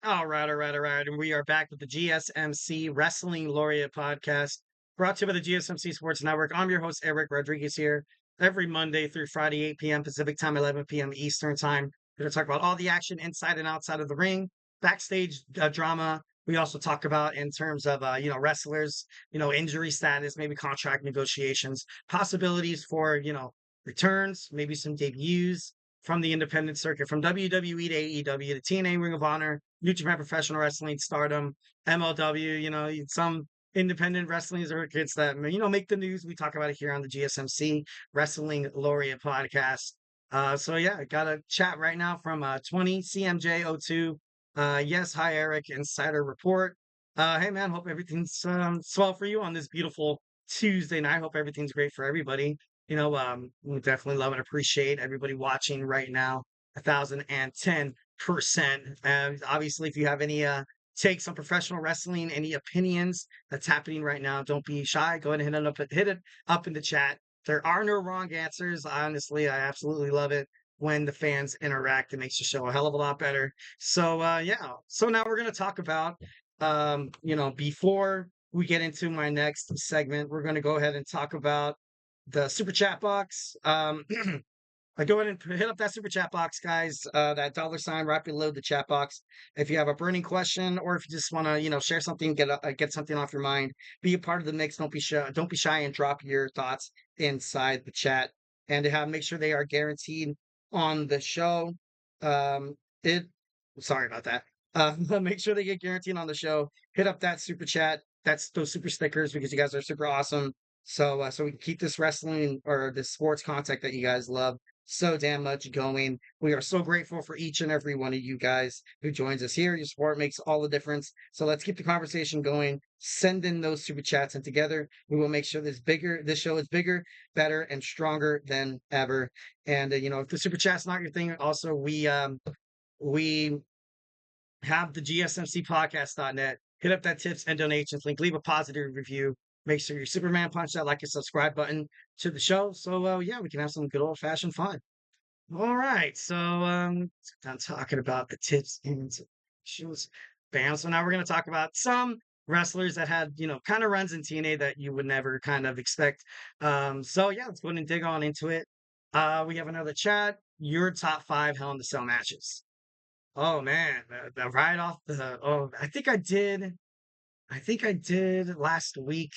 All right. And we are back with the GSMC Wrestling Laureate Podcast, brought to you by the GSMC Sports Network. I'm your host, Eric Rodriguez, here every Monday through Friday, 8 p.m. Pacific Time, 11 p.m. Eastern Time. We're going to talk about all the action inside and outside of the ring, backstage drama. We also talk about in terms of, wrestlers, injury status, maybe contract negotiations, possibilities for, returns, maybe some debuts from the independent circuit, from WWE to AEW to TNA Ring of Honor, New Japan Professional Wrestling, Stardom, MLW, some independent wrestling circuits that, make the news. We talk about it here on the GSMC Wrestling Laureate Podcast. So yeah, I got a chat right now from 20 CMJ02. Yes, hi Eric, Insider Report. Hey man, hope everything's swell for you on this beautiful Tuesday night. Hope everything's great for everybody. We definitely love and appreciate everybody watching right now. 1,010%. And obviously, if you have any takes on professional wrestling, any opinions that's happening right now, don't be shy. Go ahead and hit it up in the chat. There are no wrong answers. Honestly, I absolutely love it when the fans interact. It makes the show a hell of a lot better. So yeah. So now we're gonna talk about before we get into my next segment, we're gonna go ahead and talk about the super chat box. Go ahead and hit up that super chat box, guys. That dollar sign right below the chat box. If you have a burning question, or if you just want to, share something, get something off your mind, be a part of the mix. Don't be shy. Don't be shy and drop your thoughts inside the chat. And to have make sure they are guaranteed on the show. It. Sorry about that. Make sure they get guaranteed on the show. Hit up that super chat. That's those super stickers because you guys are super awesome. So we can keep this wrestling or this sports content that you guys love so damn much going. We are so grateful for each and every one of you guys who joins us here. Your support makes all the difference. So let's keep the conversation going. Send in those super chats, and together we will make sure this show is bigger, better, and stronger than ever. And if the super chat's not your thing, also we have the GSMCpodcast.net. Hit up that tips and donations link. Leave a positive review. Make sure your Superman punch that like and subscribe button to the show. So yeah, we can have some good old fashioned fun. All right. So done talking about the tips and shows. Bam. So now we're gonna talk about some wrestlers that had, kind of runs in TNA that you would never kind of expect. So yeah, let's go ahead and dig on into it. We have another chat. Your top five Hell in the Cell matches. Oh man, the right off the I think I did last week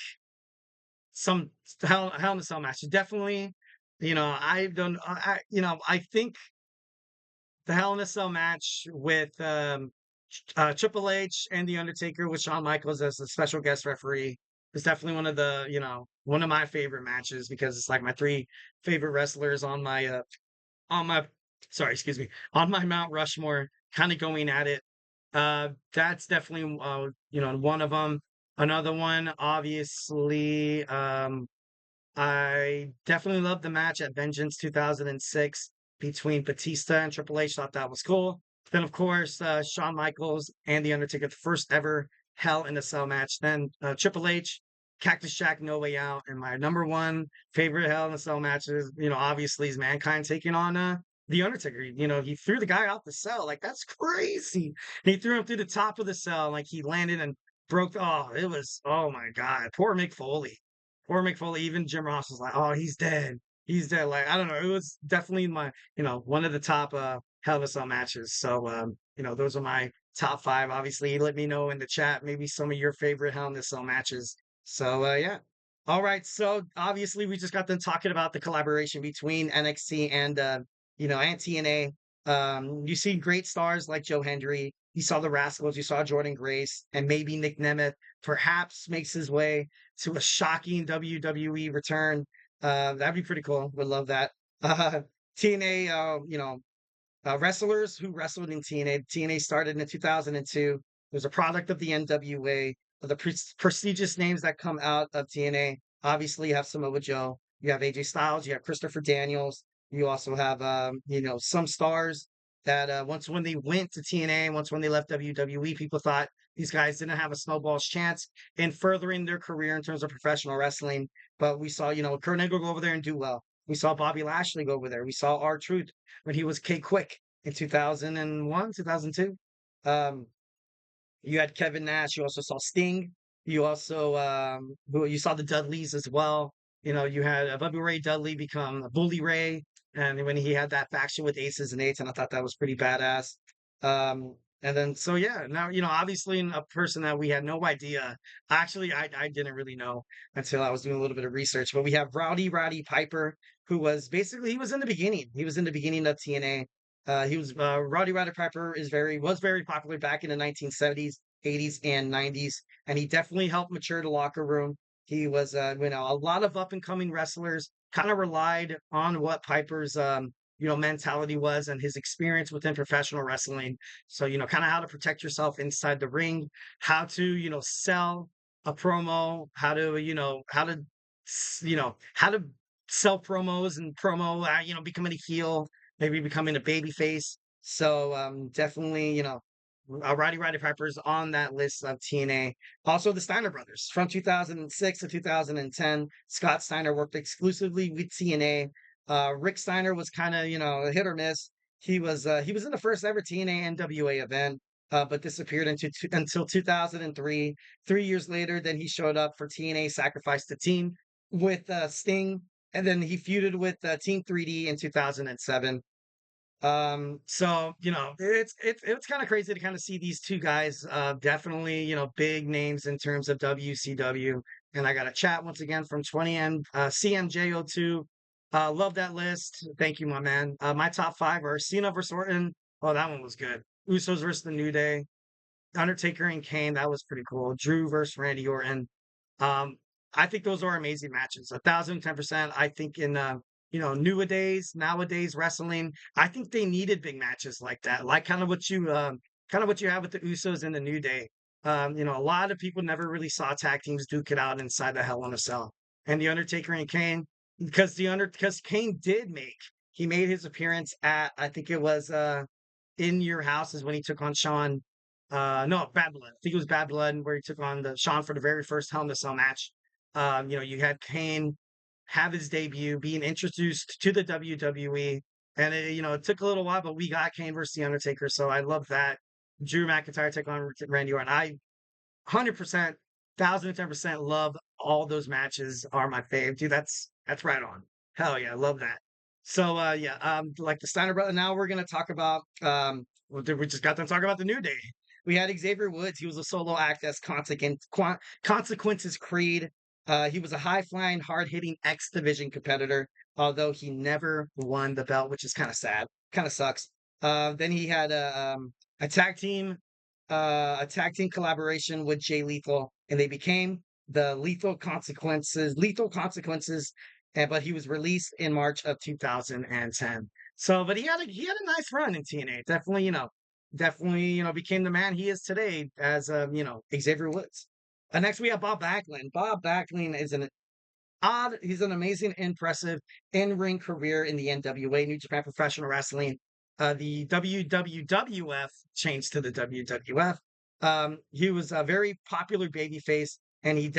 some Hell in a Cell matches. Definitely, I don't I think the Hell in a Cell match with Triple H and The Undertaker with Shawn Michaels as a special guest referee is definitely one of the, one of my favorite matches because it's like my three favorite wrestlers on my sorry, excuse me, on my Mount Rushmore, kind of going at it. That's definitely one of them. Another one, obviously, I definitely loved the match at Vengeance 2006 between Batista and Triple H. Thought that was cool. Then, of course, Shawn Michaels and The Undertaker, the first ever Hell in a Cell match. Then Triple H, Cactus Jack, No Way Out. And my number one favorite Hell in a Cell match is, obviously is Mankind taking on The Undertaker. He threw the guy off the cell. Like, that's crazy. He threw him through the top of the cell. Like, he landed and it was, oh my God. Poor Mick Foley. Poor Mick Foley. Even Jim Ross was like, oh, he's dead. He's dead. Like, I don't know. It was definitely one of the top Hell in a Cell matches. So, those are my top five. Obviously, let me know in the chat maybe some of your favorite Hell in a Cell matches. So, yeah. All right. So, obviously, we just got done talking about the collaboration between NXT and TNA. You see great stars like Joe Hendry. You saw the Rascals. You saw Jordan Grace, and maybe Nick Nemeth perhaps makes his way to a shocking WWE return. That'd be pretty cool. Would love that. Uh, TNA, wrestlers who wrestled in TNA. TNA started in 2002. It was a product of the NWA. The prestigious names that come out of TNA. Obviously, you have Samoa Joe. You have AJ Styles. You have Christopher Daniels. You also have, some stars that once when they went to TNA, once when they left WWE, people thought these guys didn't have a snowball's chance in furthering their career in terms of professional wrestling. But we saw, Kurt Angle go over there and do well. We saw Bobby Lashley go over there. We saw R-Truth when he was K Quick in 2001, 2002. You had Kevin Nash. You also saw Sting. You also you saw the Dudleys as well. You had Bubby Ray Dudley become Bully Ray, and when he had that faction with Aces and Eights, and I thought that was pretty badass. And then so yeah, now obviously a person that we had no idea. Actually, I didn't really know until I was doing a little bit of research. But we have Roddy Piper, who was basically he was in the beginning. He was in the beginning of TNA. He was Roddy Piper was very popular back in the 1970s, 80s, and 90s, and he definitely helped mature the locker room. He was a lot of up and coming wrestlers kind of relied on what Piper's mentality was and his experience within professional wrestling. So kind of how to protect yourself inside the ring, how to sell a promo, how to sell promos and becoming a heel, maybe becoming a baby face. So definitely, Roddy Piper's on that list of TNA. Also, the Steiner brothers from 2006 to 2010. Scott Steiner worked exclusively with TNA. Rick Steiner was kind of hit or miss. He was in the first ever TNA NWA event, but disappeared until 2003. 3 years later, then he showed up for TNA Sacrifice the Team with Sting, and then he feuded with Team 3D in 2007. So it's kind of crazy to kind of see these two guys, definitely big names in terms of WCW. And I got a chat once again from 20M CMJ02. Love that list. Thank you, my man. My top five are Cena versus Orton. Oh, that one was good. Usos versus the New Day. Undertaker and Kane. That was pretty cool. Drew versus Randy Orton. Um, I think those are amazing matches. 1,010%. I think in nowadays wrestling, I think they needed big matches like that, like kind of what you have with the Usos in the New Day. A lot of people never really saw tag teams duke it out inside the Hell in a Cell, and the Undertaker and Kane, because Kane he made his appearance at, I think it was in Your House is when he took on Sean. No, Bad Blood. I think it was Bad Blood where he took on the Sean for the very first Hell in a Cell match. You had Kane have his debut, being introduced to the WWE, and it took a little while, but we got Kane versus the Undertaker, so I love that. Drew McIntyre took on Randy Orton. I 100%, 1,010% love all those matches. Are my fave, dude. That's right on. Hell yeah, I love that. So yeah, like the Steiner brother. Now we're gonna talk about we just got done talking about the New Day. We had Xavier Woods. He was a solo act as Consequences Creed. He was a high flying, hard hitting X Division competitor, although he never won the belt, which is kind of sad. Kind of sucks. Then he had a tag team collaboration with Jay Lethal, and they became the Lethal Consequences. But he was released in March of 2010. So, but he had a nice run in TNA. Definitely, became the man he is today as Xavier Woods. Next we have Bob Backlund. Bob Backlund is he's an amazing, impressive in-ring career in the NWA, New Japan Professional Wrestling. The WWF changed to the WWF. He was a very popular babyface, and he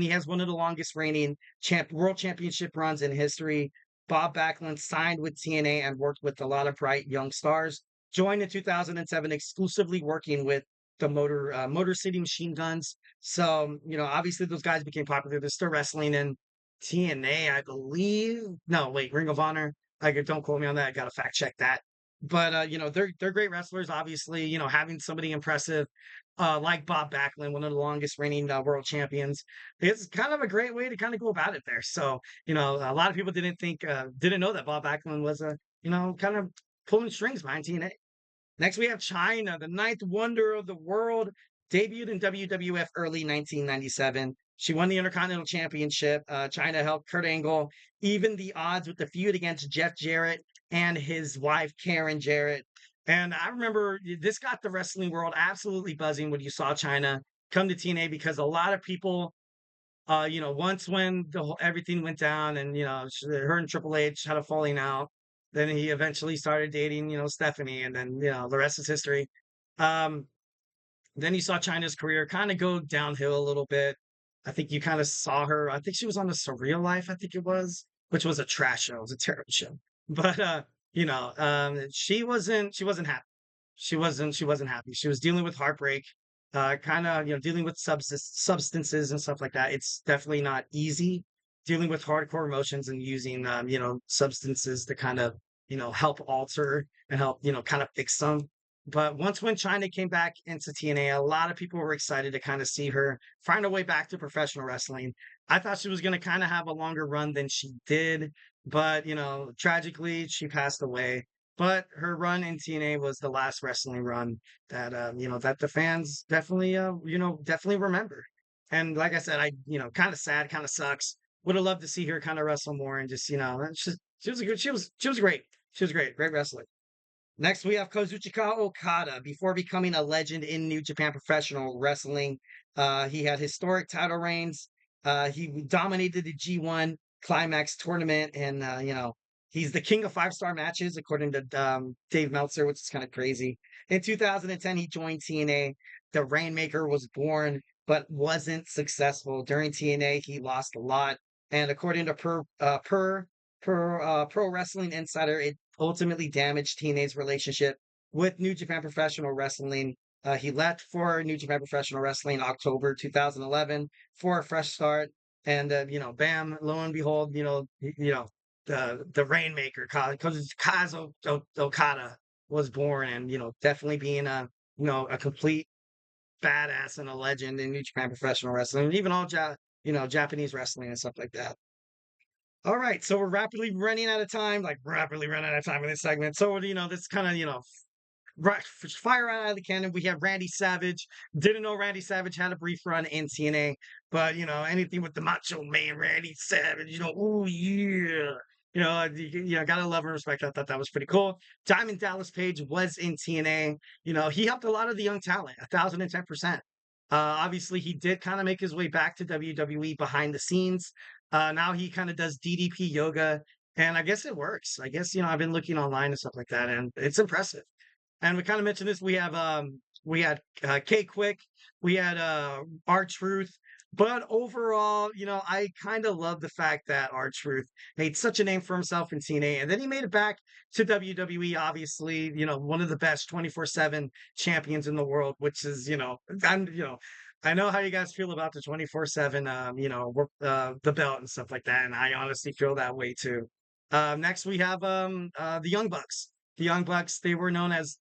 has one of the longest reigning world championship runs in history. Bob Backlund signed with TNA and worked with a lot of bright young stars. Joined in 2007, exclusively working with the Motor City Machine Guns. So, obviously those guys became popular. They're still wrestling in TNA, I believe. No, wait, Ring of Honor. Don't quote me on that. I gotta fact check that. But they're great wrestlers. Obviously, having somebody impressive like Bob Backlund, one of the longest reigning world champions, it's kind of a great way to kind of go about it there. So a lot of people didn't know that Bob Backlund was kind of pulling strings behind TNA. Next, we have China, the ninth wonder of the world, debuted in WWF early 1997. She won the Intercontinental Championship. China helped Kurt Angle even the odds with the feud against Jeff Jarrett and his wife, Karen Jarrett. And I remember this got the wrestling world absolutely buzzing when you saw China come to TNA, because a lot of people, once when everything went down and, her and Triple H had a falling out, then he eventually started dating, Stephanie, and then, the rest is history. Um, then you saw China's career kind of go downhill a little bit. I think you kind of saw her. I think she was on the Surreal Life, I think it was, which was a trash show. It was a terrible show. But she wasn't happy. She wasn't happy. She was dealing with heartbreak. kind of, dealing with substances and stuff like that. It's definitely not easy dealing with hardcore emotions and using, substances to kind of, help alter and help, kind of fix them. But once when China came back into TNA, a lot of people were excited to kind of see her find her way back to professional wrestling. I thought she was going to kind of have a longer run than she did, but tragically she passed away. But her run in TNA was the last wrestling run that that the fans definitely definitely remember. And like I said, I kind of sad, kind of sucks. Would have loved to see her kind of wrestle more and just she was a good she was great. She was great wrestler. Next, we have Kazuchika Okada. Before becoming a legend in New Japan Professional Wrestling, he had historic title reigns. He dominated the G1 Climax tournament, and he's the king of five-star matches, according to Dave Meltzer, which is kind of crazy. In 2010, he joined TNA. The Rainmaker was born, but wasn't successful. During TNA, he lost a lot, and according to Pro Wrestling Insider, it ultimately damaged TNA's relationship with New Japan Professional Wrestling. He left for New Japan Professional Wrestling in October 2011 for a fresh start, and bam, lo and behold, the Rainmaker, Kazu Okada was born, and definitely being a complete badass and a legend in New Japan Professional Wrestling, and even all Japanese wrestling and stuff like that. All right, so we're rapidly running out of time, like rapidly running out of time in this segment. So, this kind of, right, fire right out of the cannon. We have Randy Savage. Didn't know Randy Savage had a brief run in TNA, but, anything with the Macho Man, Randy Savage, oh, yeah. Gotta love and respect. I thought that was pretty cool. Diamond Dallas Page was in TNA. He helped a lot of the young talent, 1,010%. Obviously, he did kind of make his way back to WWE behind the scenes. Now he kind of does DDP yoga, and I guess it works. I guess I've been looking online and stuff like that, and it's impressive. And we kind of mentioned this. We had K Quick, we had R Truth, but overall, I kind of love the fact that R Truth made such a name for himself in TNA, and then he made it back to WWE. Obviously, one of the best 24/7 champions in the world, which is I know how you guys feel about the 24/7, the belt and stuff like that, and I honestly feel that way too. Next, we have the Young Bucks. The Young Bucks, they were known as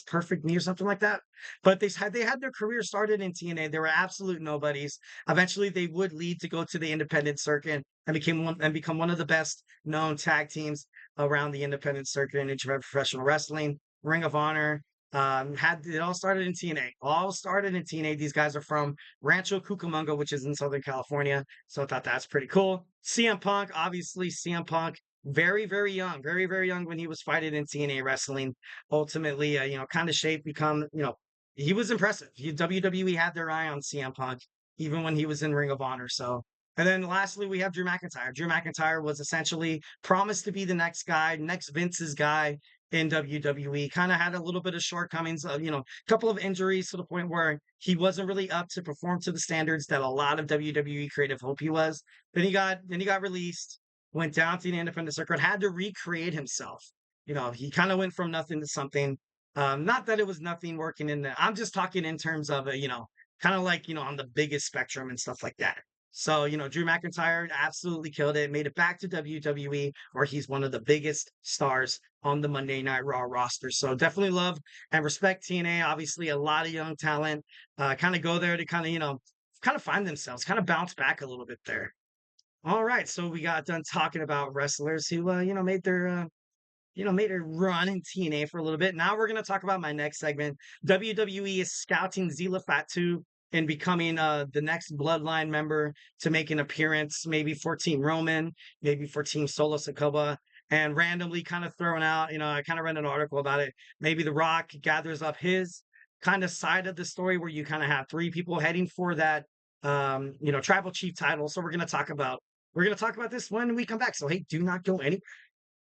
Perfect Me or something like that, but they had their career started in TNA. They were absolute nobodies. Eventually, they would lead to go to the independent circuit and become one of the best known tag teams around the independent circuit in professional wrestling. Ring of Honor, had it all started in TNA. All started in TNA. These guys are from Rancho Cucamonga, which is in Southern California. So I thought that's pretty cool. CM Punk, obviously, CM Punk, very young, very young when he was fighting in TNA wrestling. Ultimately, kind of shaped, become, he was impressive. WWE had their eye on CM Punk even when he was in Ring of Honor. So. And then lastly, we have Drew McIntyre. Drew McIntyre was essentially promised to be the next guy, next Vince's guy in WWE. Kind of had a little bit of shortcomings, a couple of injuries to the point where he wasn't really up to perform to the standards that a lot of WWE creative hoped he was. Then he got released, went down to the independent circuit, had to recreate himself. He kind of went from nothing to something. Not that it was nothing working in the. I'm just talking in terms of kind of like on the biggest spectrum and stuff like that. So, Drew McIntyre absolutely killed it, made it back to WWE, where he's one of the biggest stars on the Monday Night Raw roster. So definitely love and respect TNA. Obviously, a lot of young talent kind of go there to kind of, kind of find themselves, kind of bounce back a little bit there. All right. So we got done talking about wrestlers who, made a run in TNA for a little bit. Now we're going to talk about my next segment. WWE is scouting Zila Fatu and becoming the next Bloodline member to make an appearance, maybe for Team Roman, maybe for Team Solo Sokoba, and randomly kind of thrown out. I kind of read an article about it. Maybe The Rock gathers up his kind of side of the story where you kind of have three people heading for that, tribal chief title. So we're going to talk about this when we come back. So hey, do not go anywhere.